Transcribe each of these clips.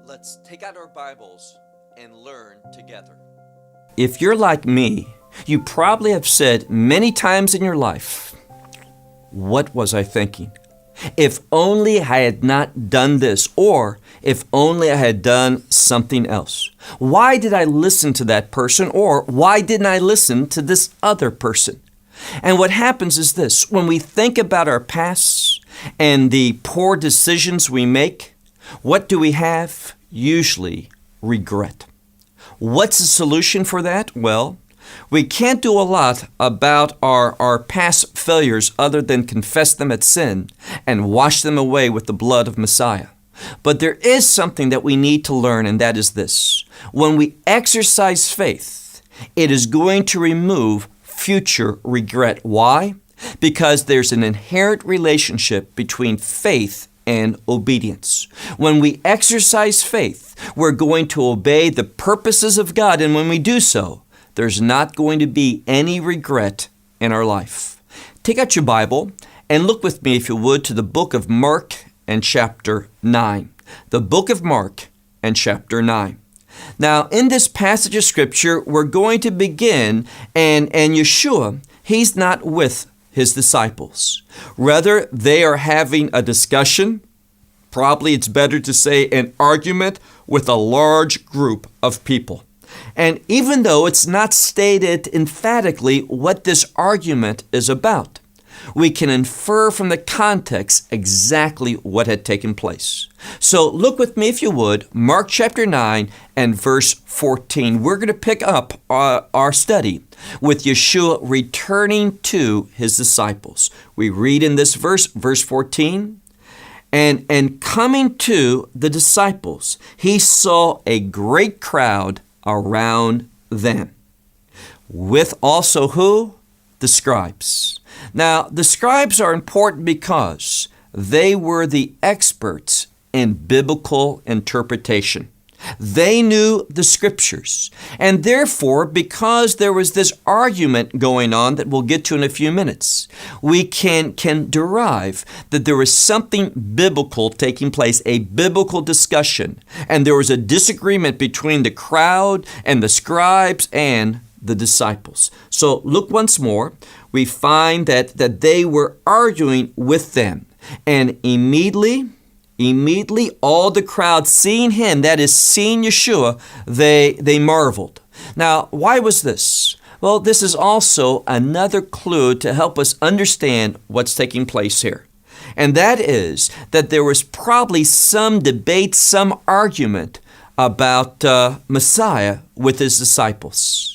Let's take out our Bibles and learn together. If you're like me, you probably have said many times in your life, "What was I thinking? If only I had not done this," or "if only I had done something else. Why did I listen to that person?" or "why didn't I listen to this other person?" And what happens is this: when we think about our past and the poor decisions we make, what do we have? Usually regret. What's the solution for that? Well, we can't do a lot about our past failures other than confess them as sin and wash them away with the blood of Messiah. But there is something that we need to learn, and that is this: when we exercise faith, it is going to remove future regret. Why? Because there's an inherent relationship between faith and obedience. When we exercise faith, we're going to obey the purposes of God, and when we do so, there's not going to be any regret in our life. Take out your Bible and look with me, if you would, to the book of Mark and chapter 9. The book of Mark and chapter 9. Now, in this passage of Scripture, we're going to begin, and Yeshua, he's not with his disciples. Rather, they are having a discussion. Probably it's better to say an argument with a large group of people. And even though it's not stated emphatically what this argument is about, we can infer from the context exactly what had taken place. So look with me, if you would, Mark chapter 9 and verse 14. We're going to pick up our study with Yeshua returning to his disciples. We read in this verse 14, and coming to the disciples, he saw a great crowd around them, with also who? The scribes. Now, the scribes are important because they were the experts in biblical interpretation. They knew the scriptures. And therefore, because there was this argument going on that we'll get to in a few minutes, we can derive that there was something biblical taking place, a biblical discussion. And there was a disagreement between the crowd and the scribes and the disciples. So look once more. We find that they were arguing with them. And immediately all the crowd, seeing him, that is, seeing Yeshua, they marveled. Now, why was this? Well, this is also another clue to help us understand what's taking place here. And that is that there was probably some debate, some argument about Messiah with his disciples.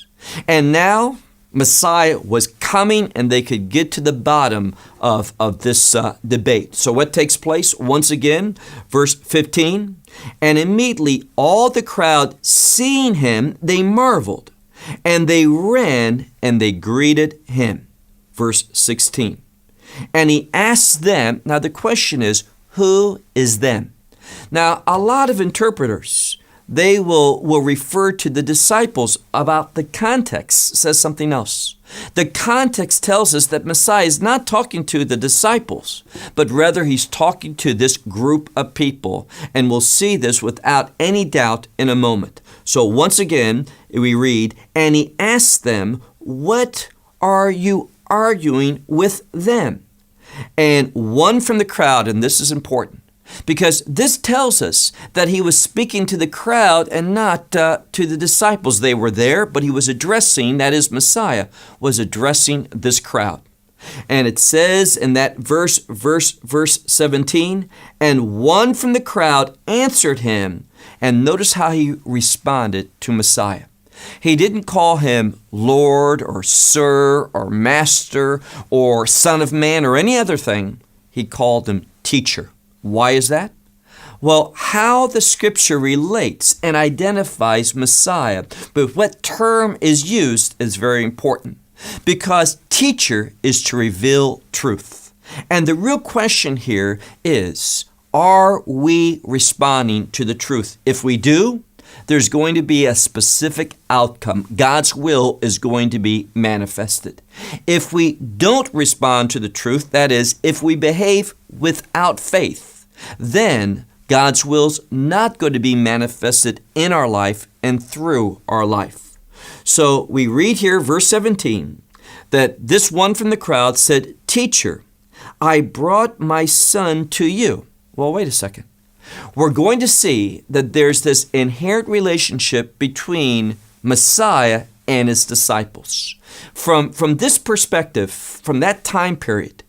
And now Messiah was coming, and they could get to the bottom of this debate. So what takes place? Once again, verse 15, and immediately all the crowd, seeing him, they marveled, and they ran and they greeted him. Verse 16, and he asked them, now the question is, who is them? Now, a lot of interpreters, they will refer to the disciples about the context says something else. The context tells us that Messiah is not talking to the disciples, but rather he's talking to this group of people. And we'll see this without any doubt in a moment. So once again, we read, and he asked them, what are you arguing with them? And one from the crowd, and this is important, because this tells us that he was speaking to the crowd and not to the disciples. They were there, but he was addressing, that is, Messiah was addressing this crowd. And it says in that verse 17, and one from the crowd answered him. And notice how he responded to Messiah. He didn't call him Lord or Sir or Master or Son of Man or any other thing. He called him teacher. Why is that? Well, how the Scripture relates and identifies Messiah, but what term is used is very important, because teacher is to reveal truth. And the real question here is, are we responding to the truth? If we do, there's going to be a specific outcome. God's will is going to be manifested. If we don't respond to the truth, that is, if we behave without faith, then God's will's not going to be manifested in our life and through our life. So we read here, verse 17, that this one from the crowd said, "Teacher, I brought my son to you." Well, wait a second. We're going to see that there's this inherent relationship between Messiah and his disciples. From this perspective, from that time period,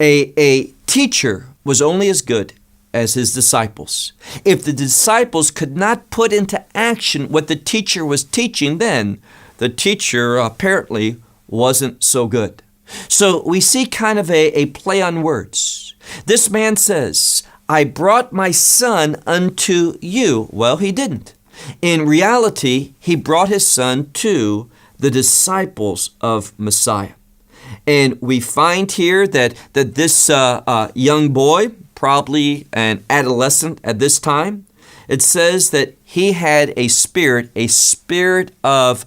a teacher was only as good as his disciples. If the disciples could not put into action what the teacher was teaching, then the teacher apparently wasn't so good. So we see kind of a play on words. This man says, "I brought my son unto you." Well, he didn't. In reality, he brought his son to the disciples of Messiah. And we find here that this young boy, probably an adolescent at this time, it says that he had a spirit of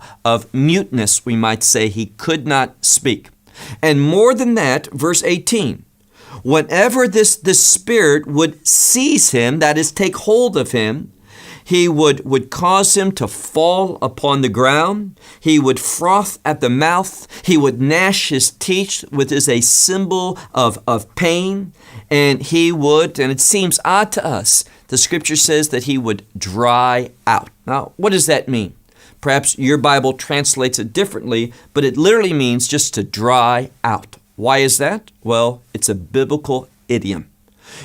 muteness, we might say. He could not speak. And more than that, verse 18, whenever this spirit would seize him, that is, take hold of him, he would cause him to fall upon the ground. He would froth at the mouth. He would gnash his teeth, which is a symbol of pain. And he would, and it seems odd to us, the scripture says that he would dry out. Now, what does that mean? Perhaps your Bible translates it differently, but it literally means just to dry out. Why is that? Well, it's a biblical idiom.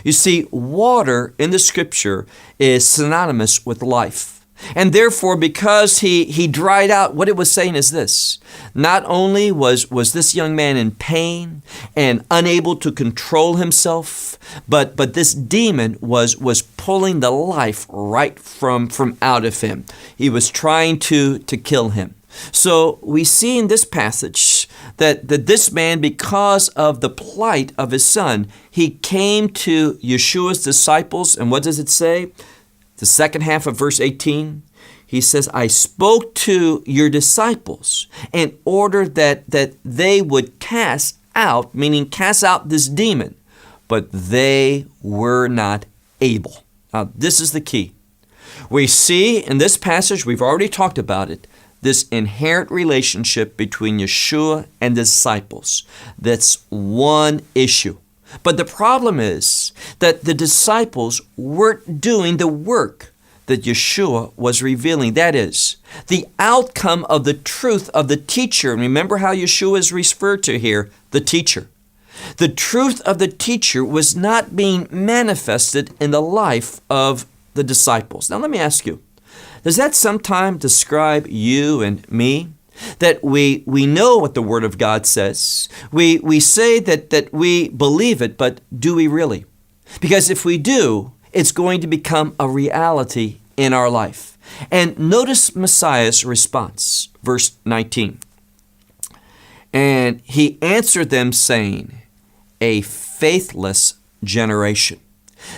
You see, water in the scripture is synonymous with life. And therefore, because he dried out, what it was saying is this: not only was this young man in pain and unable to control himself, but this demon was pulling the life right from out of him. He was trying to kill him. So we see in this passage that this man, because of the plight of his son, he came to Yeshua's disciples. And what does it say? The second half of verse 18, he says, "I spoke to your disciples in order that they would cast out," meaning cast out this demon, "but they were not able." Now, this is the key. We see in this passage, we've already talked about it, this inherent relationship between Yeshua and the disciples. That's one issue. But the problem is that the disciples weren't doing the work that Yeshua was revealing. That is, the outcome of the truth of the teacher. And remember how Yeshua is referred to here, the teacher. The truth of the teacher was not being manifested in the life of the disciples. Now let me ask you, does that sometimes describe you and me? That we know what the Word of God says. We say that we believe it, but do we really? Because if we do, it's going to become a reality in our life. And notice Messiah's response, verse 19. "And he answered them, saying, a faithless generation."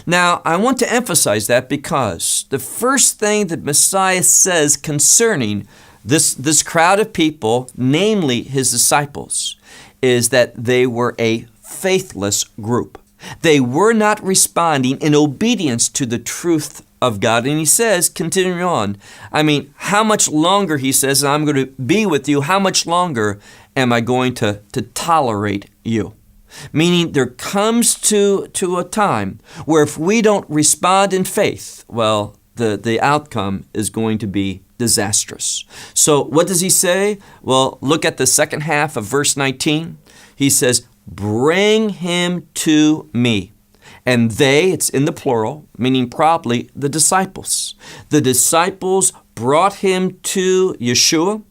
Now, I want to emphasize that because the first thing that Messiah says concerning this crowd of people, namely his disciples, is that they were a faithless group. They were not responding in obedience to the truth of God. And he says, continuing on, how much longer, he says, I'm going to be with you, how much longer am I going to tolerate you? Meaning there comes to a time where if we don't respond in faith, well, the outcome is going to be disastrous. So what does he say? Well, look at the second half of verse 19. He says, "Bring him to me." And they, it's in the plural, meaning probably the disciples. The disciples brought him to Yeshua,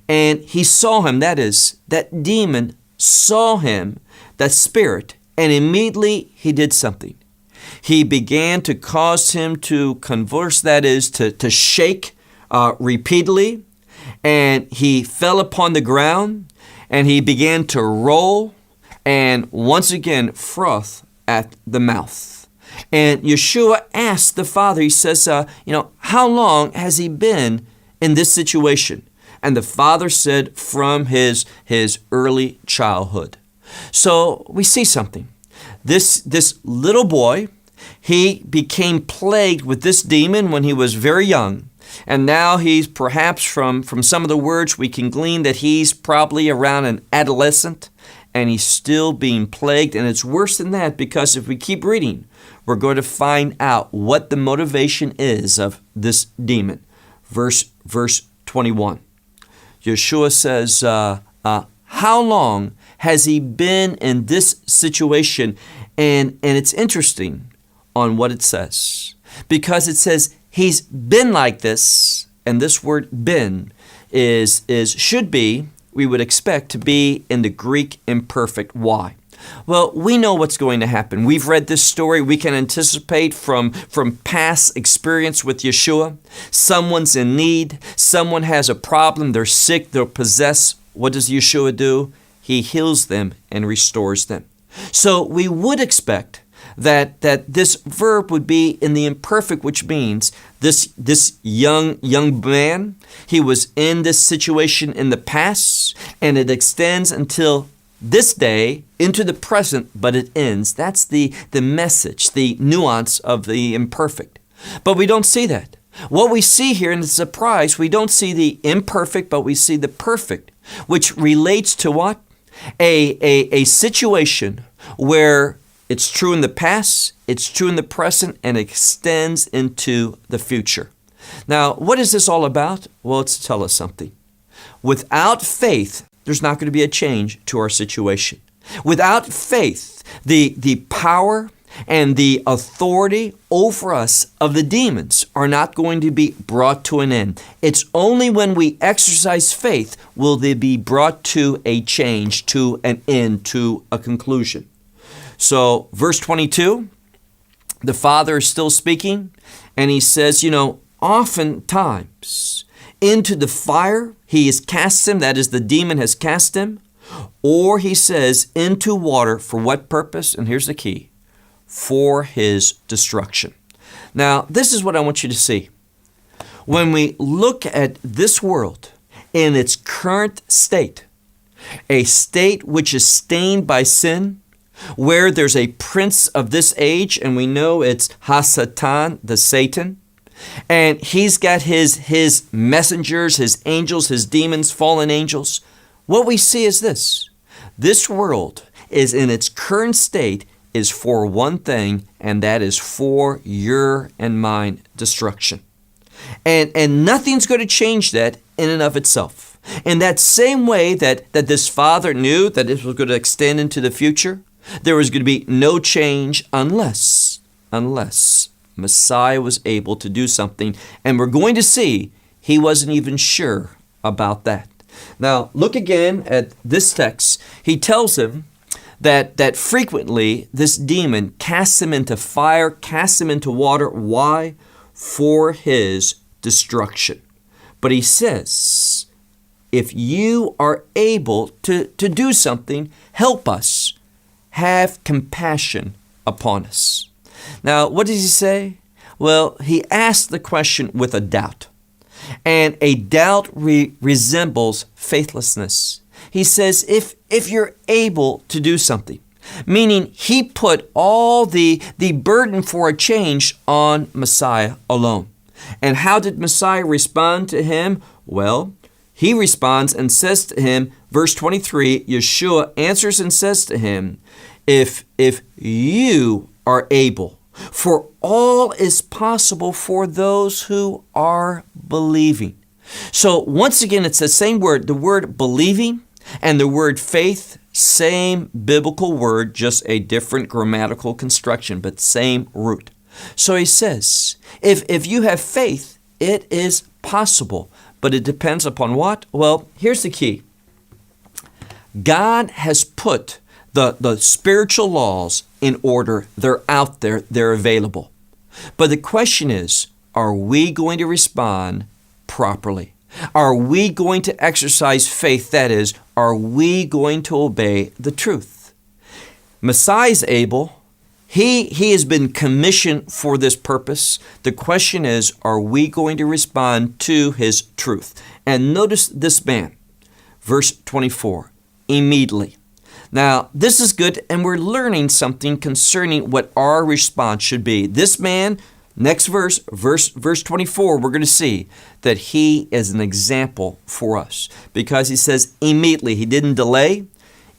and he saw him, that is, that demon saw him, that spirit, and immediately he did something. He began to cause him to converse, that is, to shake repeatedly, and he fell upon the ground, and he began to roll, and once again froth at the mouth. And Yeshua asked the Father, he says, how long has he been in this situation? And the Father said, from his early childhood. So we see something. This little boy, He became plagued with this demon when he was very young. And now he's perhaps from some of the words we can glean that he's probably around an adolescent and he's still being plagued. And it's worse than that because if we keep reading, we're going to find out what the motivation is of this demon. Verse 21. Yeshua says, how long has he been in this situation? And it's interesting on what it says. Because it says he's been like this, and this word been is should be, we would expect to be in the Greek imperfect. Why? Well, we know what's going to happen. We've read this story. We can anticipate from past experience with Yeshua. Someone's in need. Someone has a problem. They're sick. They're possessed. What does Yeshua do? He heals them and restores them. So we would expect that this verb would be in the imperfect, which means this young man, he was in this situation in the past, and it extends until this day into the present, but it ends. That's the message, the nuance of the imperfect. But we don't see that. What we see here, and it's a surprise, we don't see the imperfect, but we see the perfect, which relates to what? A situation where it's true in the past, it's true in the present, and extends into the future. Now, what is this all about? Well, it's to tell us something. Without faith, there's not going to be a change to our situation. Without faith, the power and the authority over us of the demons are not going to be brought to an end. It's only when we exercise faith will they be brought to a change, to an end, to a conclusion. So, verse 22, the Father is still speaking, and he says, oftentimes into the fire he has cast him, that is, the demon has cast him, or he says into water, for what purpose? And here's the key, for his destruction. Now, this is what I want you to see. When we look at this world in its current state, a state which is stained by sin, where there's a prince of this age, and we know it's Hasatan, the Satan, and he's got his messengers, his angels, his demons, fallen angels. What we see is this. This world is in its current state is for one thing, and that is for your and mine destruction. And nothing's going to change that in and of itself. In that same way that this Father knew that it was going to extend into the future, there was going to be no change unless Messiah was able to do something. And we're going to see he wasn't even sure about that. Now, look again at this text. He tells him that frequently this demon casts him into fire, casts him into water. Why? For his destruction. But he says, if you are able to do something, help us. Have compassion upon us. Now, what does he say? Well, he asked the question with a doubt. And a doubt resembles faithlessness. He says, if you're able to do something, meaning he put all the burden for a change on Messiah alone. And how did Messiah respond to him? Well, he responds and says to him, verse 23, Yeshua answers and says to him, if you are able, for all is possible for those who are believing. So once again, it's the same word, the word believing and the word faith, same biblical word, just a different grammatical construction, but same root. So he says, if you have faith, it is possible, but it depends upon what? Well, here's the key. God has put the spiritual laws in order. They're out there. They're available. But the question is, are we going to respond properly? Are we going to exercise faith? That is, are we going to obey the truth? Messiah is able. He has been commissioned for this purpose. The question is, are we going to respond to his truth? And notice this man, verse 24, immediately. Now, this is good, and we're learning something concerning what our response should be. This man, next verse 24, we're going to see that he is an example for us, because he says immediately, he didn't delay.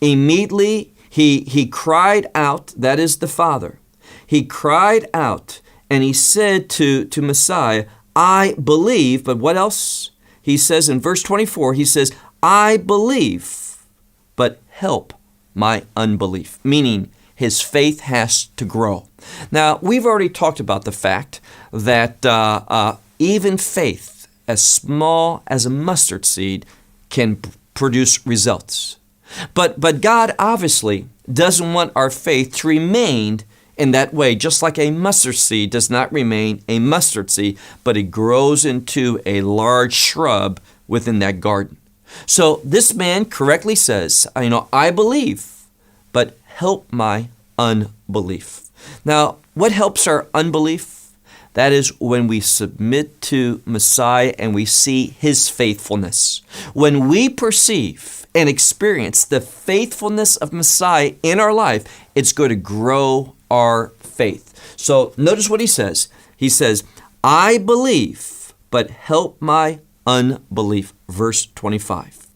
Immediately, he cried out, that is the Father. He cried out, and he said to Messiah, I believe, but what else? He says in verse 24, he says, I believe, but help my unbelief, meaning his faith has to grow. Now, we've already talked about the fact that even faith, as small as a mustard seed, can produce results. But God obviously doesn't want our faith to remain in that way, just like a mustard seed does not remain a mustard seed, but it grows into a large shrub within that garden. So this man correctly says, I believe, but help my unbelief. Now, what helps our unbelief? That is when we submit to Messiah and we see his faithfulness. When we perceive and experience the faithfulness of Messiah in our life, it's going to grow our faith. So notice what he says. He says, I believe, but help my unbelief. Verse 25.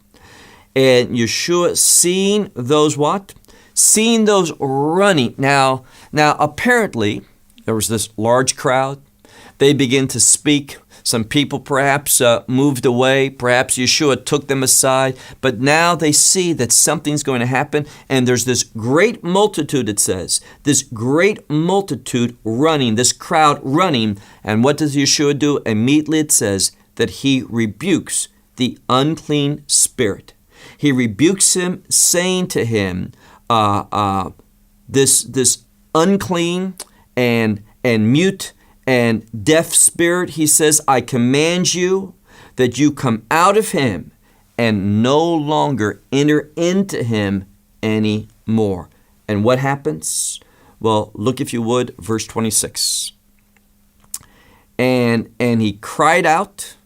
And Yeshua seeing those what? Seeing those running. Now apparently there was this large crowd. They begin to speak. Some people perhaps moved away. Perhaps Yeshua took them aside. But now they see that something's going to happen. And there's this great multitude, it says. This great multitude running, this crowd running. And what does Yeshua do? Immediately it says that he rebukes the unclean spirit. He rebukes him, saying to him, this unclean and mute and deaf spirit, he says, I command you that you come out of him and no longer enter into him anymore. And what happens? Well, look if you would, verse 26. And he cried out,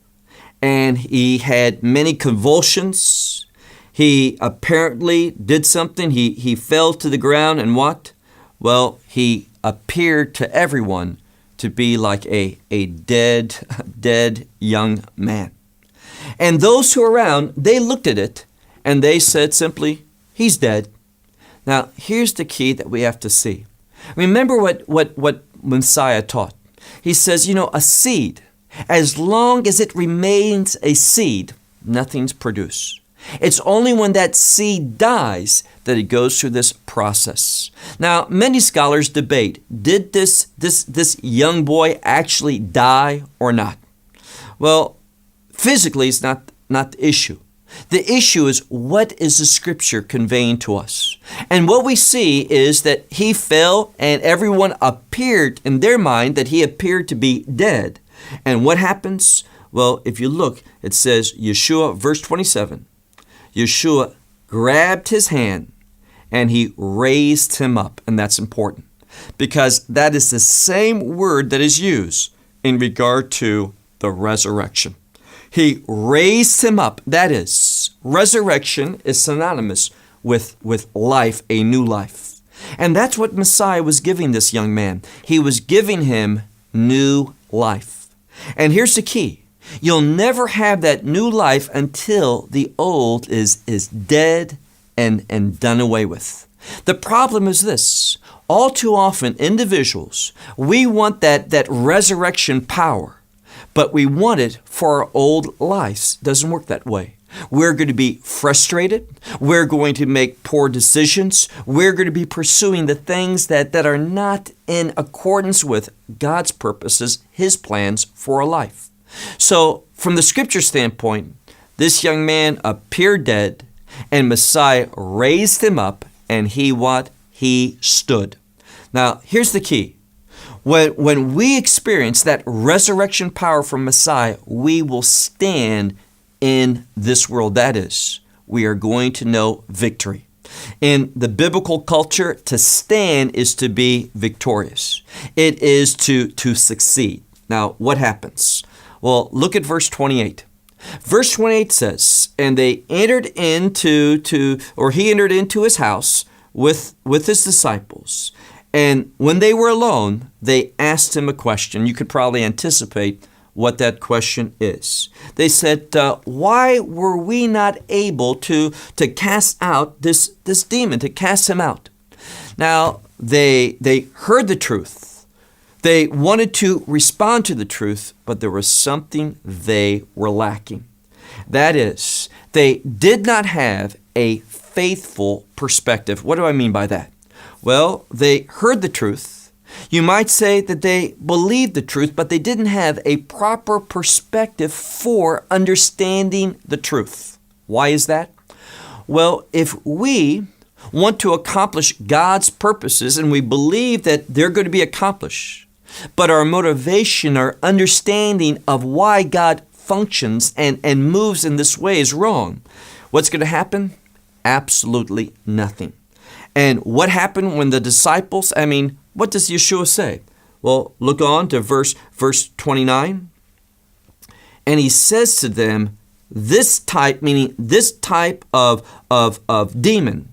and he had many convulsions. He apparently did something. He fell to the ground, and what? Well, he appeared to everyone to be like a dead young man. And those who were around, they looked at it and they said simply, he's dead. Now, here's the key that we have to see. Remember what Messiah taught. He says, a seed, as long as it remains a seed, nothing's produced. It's only when that seed dies that it goes through this process. Now, many scholars debate, did this young boy actually die or not? Well, physically, it's not the issue. The issue is, what is the scripture conveying to us? And what we see is that he fell and everyone appeared in their mind that he appeared to be dead. And what happens? Well, if you look, it says, Yeshua, verse 27, Yeshua grabbed his hand and he raised him up. And that's important because that is the same word that is used in regard to the resurrection. He raised him up. That is, resurrection is synonymous with life, a new life. And that's what Messiah was giving this young man. He was giving him new life. And here's the key. You'll never have that new life until the old is dead and done away with. The problem is this. All too often, individuals, we want that resurrection power, but we want it for our old lives. It doesn't work that way. We're going to be frustrated. We're going to make poor decisions. We're going to be pursuing the things that are not in accordance with God's purposes, His plans for our life. So from the scripture standpoint, this young man appeared dead and Messiah raised him up and he stood. Now, here's the key. When we experience that resurrection power from Messiah, we will stand in this world. That is, we are going to know victory. In the biblical culture, to stand is to be victorious. It is to succeed. Now, what happens? Well, look at verse 28. Verse 28 says, and they entered he entered into his house with his disciples. And when they were alone, they asked him a question. You could probably anticipate what that question is. They said, why were we not able to cast out this demon, to cast him out? Now, they heard the truth. They wanted to respond to the truth, but there was something they were lacking. That is, they did not have a faithful perspective. What do I mean by that? Well, they heard the truth. You might say that they believed the truth, but they didn't have a proper perspective for understanding the truth. Why is that? Well, if we want to accomplish God's purposes and we believe that they're going to be accomplished, but our motivation, our understanding of why God functions and moves in this way is wrong, what's going to happen? Absolutely nothing. And what happened when the disciples, what does Yeshua say? Well, look on to verse 29. And he says to them, this type, meaning this type of demon,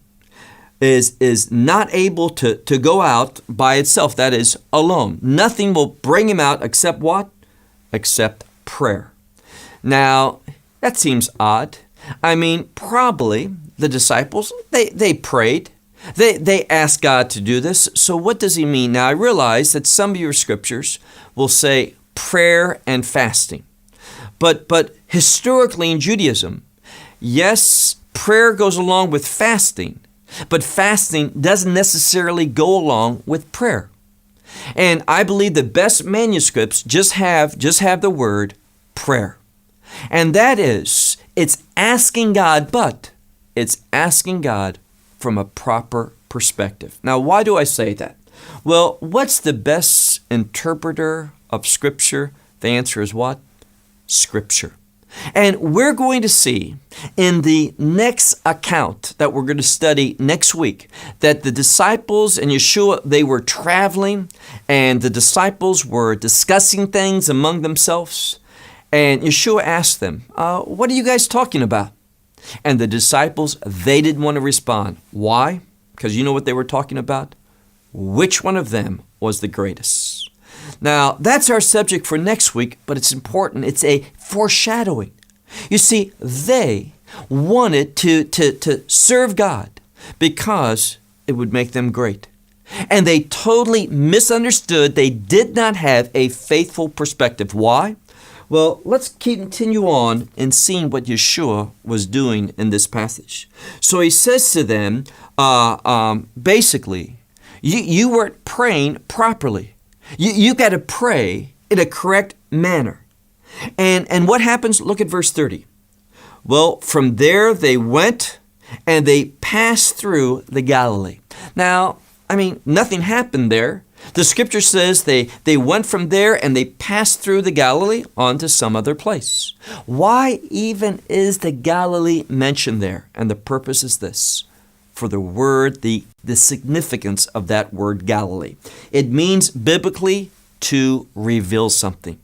is not able to go out by itself, that is, alone. Nothing will bring him out except what? Except prayer. Now, that seems odd. Probably the disciples, they prayed. They asked God to do this. So what does he mean? Now, I realize that some of your scriptures will say prayer and fasting. But historically in Judaism, yes, prayer goes along with fasting, but fasting doesn't necessarily go along with prayer. And I believe the best manuscripts just have the word prayer. And that is, it's asking God, but it's asking God from a proper perspective. Now, why do I say that? Well, what's the best interpreter of Scripture? The answer is what? Scripture. And we're going to see in the next account that we're going to study next week that the disciples and Yeshua, they were traveling and the disciples were discussing things among themselves. And Yeshua asked them, what are you guys talking about? And the disciples, they didn't want to respond. Why? Because you know what they were talking about? Which one of them was the greatest? Now, that's our subject for next week, but it's important. It's a foreshadowing. You see, they wanted to serve God because it would make them great. And they totally misunderstood. They did not have a faithful perspective. Why? Well, let's continue on and seeing what Yeshua was doing in this passage. So he says to them, basically, you weren't praying properly. You got to pray in a correct manner. And what happens? Look at verse 30. Well, from there they went and they passed through the Galilee. Now, nothing happened there. The scripture says they went from there and they passed through the Galilee on to some other place. Why even is the Galilee mentioned there? And the purpose is this. For the word, the significance of that word Galilee. It means biblically to reveal something.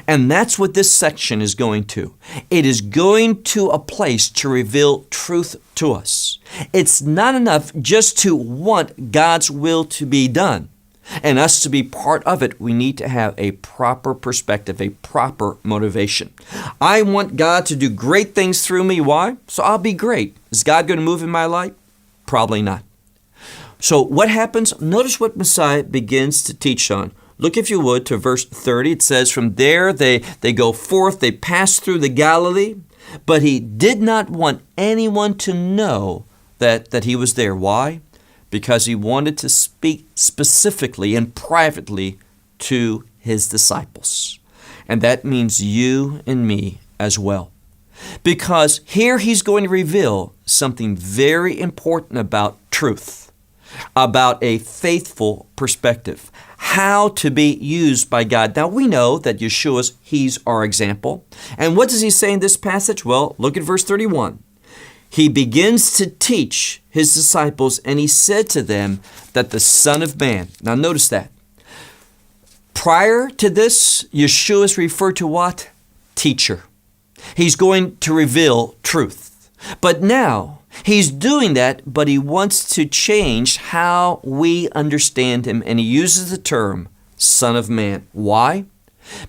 And that's what this section is going to. It is going to a place to reveal truth to us. It's not enough just to want God's will to be done. And us to be part of it, we need to have a proper perspective, a proper motivation. I want God to do great things through me. Why? So I'll be great. Is God going to move in my life? Probably not. So what happens? Notice what Messiah begins to teach on. Look, if you would, to verse 30. It says, from there they go forth, they pass through the Galilee, but he did not want anyone to know that he was there. Why? Because he wanted to speak specifically and privately to his disciples. And that means you and me as well. Because here he's going to reveal something very important about truth, about a faithful perspective, how to be used by God. Now we know that he's our example. And what does he say in this passage? Well, look at verse 31. He begins to teach his disciples, and he said to them that the Son of Man. Now notice that. Prior to this, Yeshua is referred to what? Teacher. He's going to reveal truth. But now, He's doing that, but He wants to change how we understand Him, and He uses the term Son of Man. Why?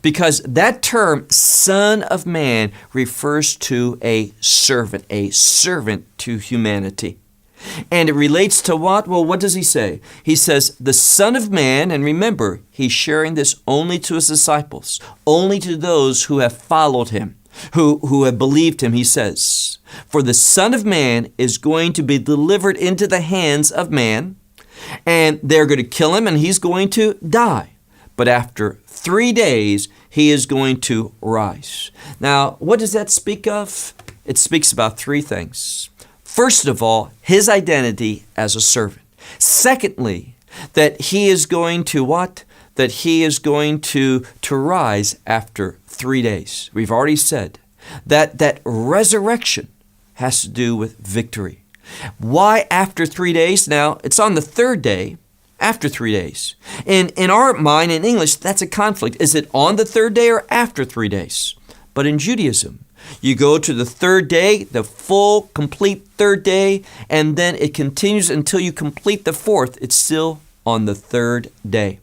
Because that term, Son of Man, refers to a servant to humanity. And it relates to what? Well, what does He say? He says, the Son of Man, and remember, He's sharing this only to His disciples, only to those who have followed Him, who have believed Him. He says, for the Son of Man is going to be delivered into the hands of man, and they're going to kill Him, and He's going to die. But after 3 days, He is going to rise. Now, what does that speak of? It speaks about 3 things. First of all, His identity as a servant. Secondly, that He is going to what? That He is going to rise after 3 days. We've already said that resurrection has to do with victory. Why after 3 days? Now, it's on the 3rd day, after 3 days. In our mind, in English, that's a conflict. Is it on the 3rd day or after 3 days? But in Judaism, you go to the 3rd day, the full, complete 3rd day, and then it continues until you complete the 4th. It's still on the 3rd day.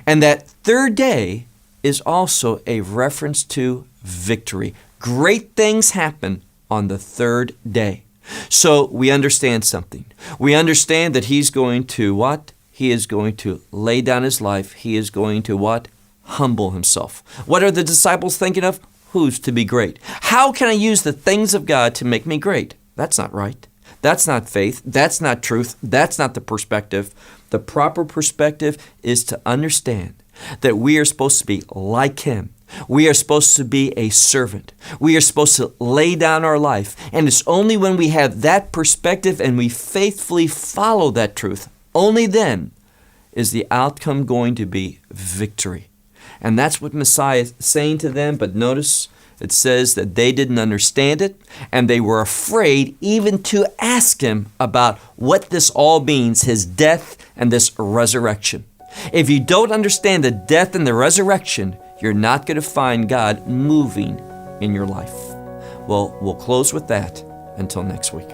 And that 3rd day is also a reference to victory. Great things happen on the 3rd day. So we understand something. We understand that He's going to what? He is going to lay down His life. He is going to what? Humble Himself. What are the disciples thinking of? Who's to be great? How can I use the things of God to make me great? That's not right. That's not faith. That's not truth. That's not the perspective. The proper perspective is to understand that we are supposed to be like Him. We are supposed to be a servant. We are supposed to lay down our life. And it's only when we have that perspective and we faithfully follow that truth, only then is the outcome going to be victory. And that's what Messiah is saying to them. But notice it says that they didn't understand it, and they were afraid even to ask Him about what this all means, His death and this resurrection. If you don't understand the death and the resurrection, you're not going to find God moving in your life. Well, we'll close with that until next week.